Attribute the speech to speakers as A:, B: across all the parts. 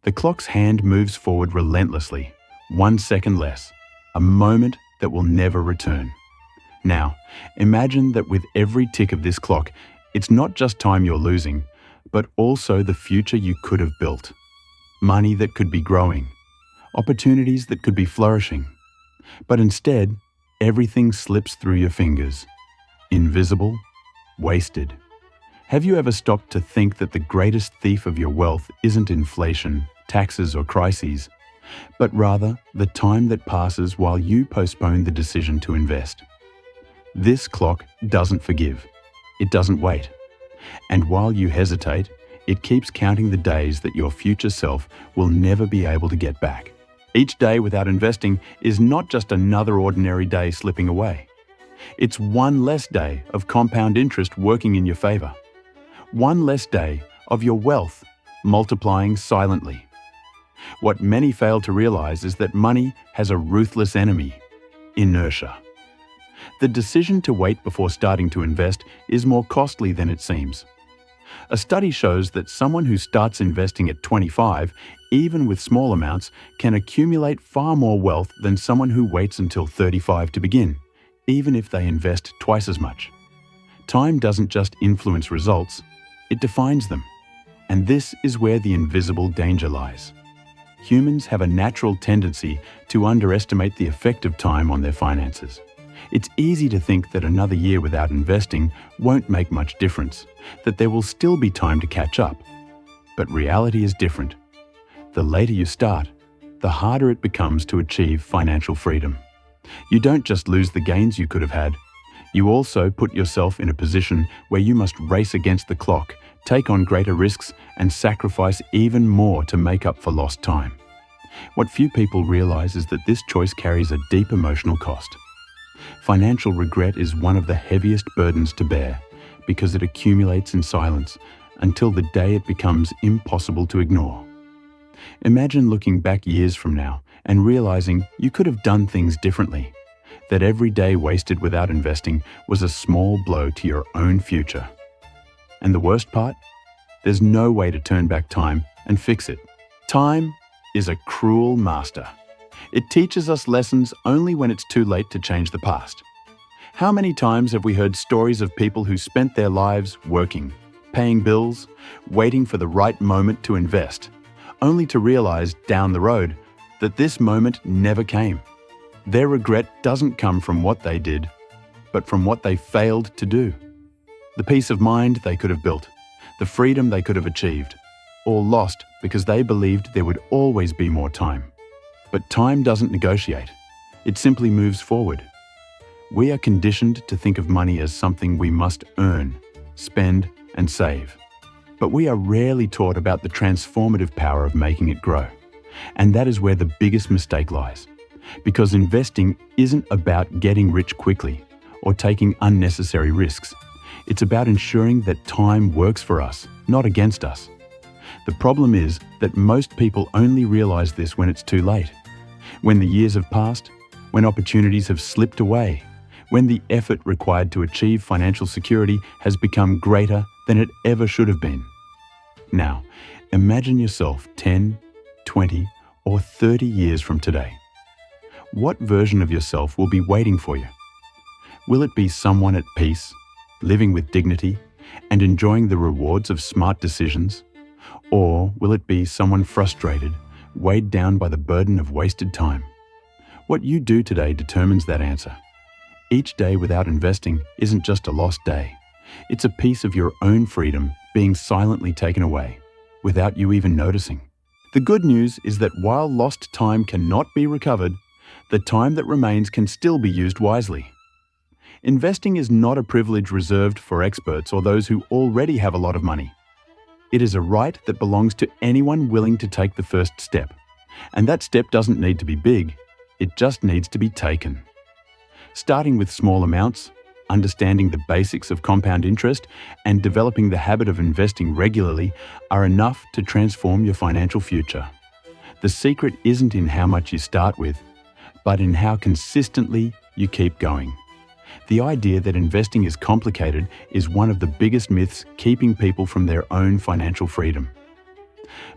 A: The clock's hand moves forward relentlessly, 1 second less, a moment that will never return. Now, imagine that with every tick of this clock, it's not just time you're losing, but also the future you could have built. Money that could be growing, opportunities that could be flourishing. But instead, everything slips through your fingers. Invisible, wasted. Have you ever stopped to think that the greatest thief of your wealth isn't inflation, taxes, or crises, but rather the time that passes while you postpone the decision to invest? This clock doesn't forgive. It doesn't wait. And while you hesitate, it keeps counting the days that your future self will never be able to get back. Each day without investing is not just another ordinary day slipping away. It's one less day of compound interest working in your favor. One less day of your wealth multiplying silently. What many fail to realize is that money has a ruthless enemy: inertia. The decision to wait before starting to invest is more costly than it seems. A study shows that someone who starts investing at 25, even with small amounts, can accumulate far more wealth than someone who waits until 35 to begin, even if they invest twice as much. Time doesn't just influence results, it defines them. And this is where the invisible danger lies. Humans have a natural tendency to underestimate the effect of time on their finances. It's easy to think that another year without investing won't make much difference, that there will still be time to catch up. But reality is different. The later you start, the harder it becomes to achieve financial freedom. You don't just lose the gains you could have had, you also put yourself in a position where you must race against the clock, take on greater risks, and sacrifice even more to make up for lost time. What few people realize is that this choice carries a deep emotional cost. Financial regret is one of the heaviest burdens to bear because it accumulates in silence until the day it becomes impossible to ignore. Imagine looking back years from now and realizing you could have done things differently, that every day wasted without investing was a small blow to your own future. And the worst part? There's no way to turn back time and fix it. Time is a cruel master. It teaches us lessons only when it's too late to change the past. How many times have we heard stories of people who spent their lives working, paying bills, waiting for the right moment to invest, only to realize down the road that this moment never came? Their regret doesn't come from what they did, but from what they failed to do. The peace of mind they could have built, the freedom they could have achieved, all lost because they believed there would always be more time. But time doesn't negotiate. It simply moves forward. We are conditioned to think of money as something we must earn, spend, and save. But we are rarely taught about the transformative power of making it grow. And that is where the biggest mistake lies. Because investing isn't about getting rich quickly or taking unnecessary risks. It's about ensuring that time works for us, not against us. The problem is that most people only realize this when it's too late. When the years have passed, when opportunities have slipped away, when the effort required to achieve financial security has become greater than it ever should have been. Now, imagine yourself 10, 20, or 30 years from today. What version of yourself will be waiting for you? Will it be someone at peace, living with dignity, and enjoying the rewards of smart decisions? Or will it be someone frustrated, weighed down by the burden of wasted time? What you do today determines that answer. Each day without investing isn't just a lost day. It's a piece of your own freedom being silently taken away, without you even noticing. The good news is that while lost time cannot be recovered, the time that remains can still be used wisely. Investing is not a privilege reserved for experts or those who already have a lot of money. It is a right that belongs to anyone willing to take the first step. And that step doesn't need to be big, it just needs to be taken. Starting with small amounts, understanding the basics of compound interest, and developing the habit of investing regularly are enough to transform your financial future. The secret isn't in how much you start with, but in how consistently you keep going. The idea that investing is complicated is one of the biggest myths keeping people from their own financial freedom.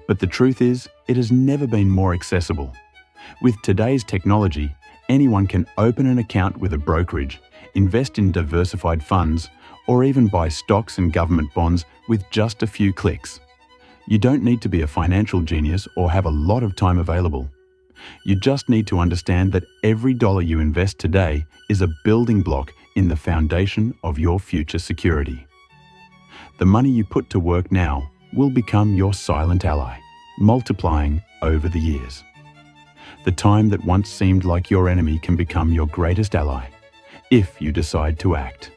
A: But the truth is, it has never been more accessible. With today's technology, anyone can open an account with a brokerage, invest in diversified funds, or even buy stocks and government bonds with just a few clicks. You don't need to be a financial genius or have a lot of time available. You just need to understand that every dollar you invest today is a building block in the foundation of your future security. The money you put to work now will become your silent ally, multiplying over the years. The time that once seemed like your enemy can become your greatest ally, if you decide to act.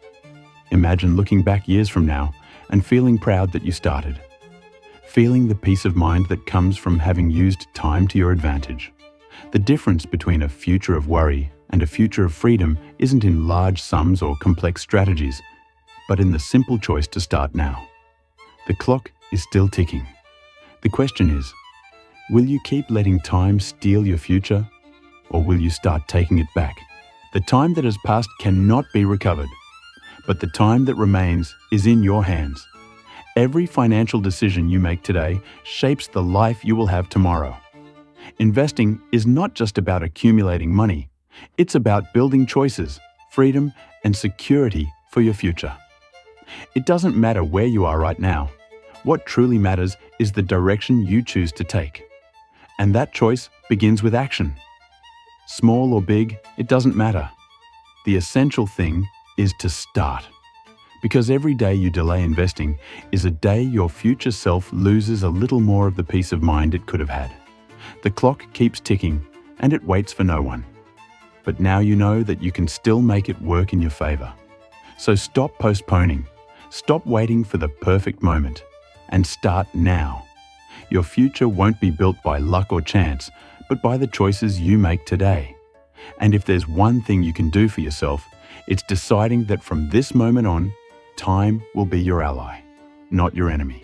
A: Imagine looking back years from now and feeling proud that you started. Feeling the peace of mind that comes from having used time to your advantage. The difference between a future of worry and a future of freedom isn't in large sums or complex strategies, but in the simple choice to start now. The clock is still ticking. The question is, will you keep letting time steal your future, or will you start taking it back? The time that has passed cannot be recovered, but the time that remains is in your hands. Every financial decision you make today shapes the life you will have tomorrow. Investing is not just about accumulating money. It's about building choices, freedom, and security for your future. It doesn't matter where you are right now. What truly matters is the direction you choose to take. And that choice begins with action. Small or big, it doesn't matter. The essential thing is to start. Because every day you delay investing is a day your future self loses a little more of the peace of mind it could have had. The clock keeps ticking, and it waits for no one. But now you know that you can still make it work in your favor. So stop postponing, stop waiting for the perfect moment, and start now. Your future won't be built by luck or chance, but by the choices you make today. And if there's one thing you can do for yourself, it's deciding that from this moment on, time will be your ally, not your enemy.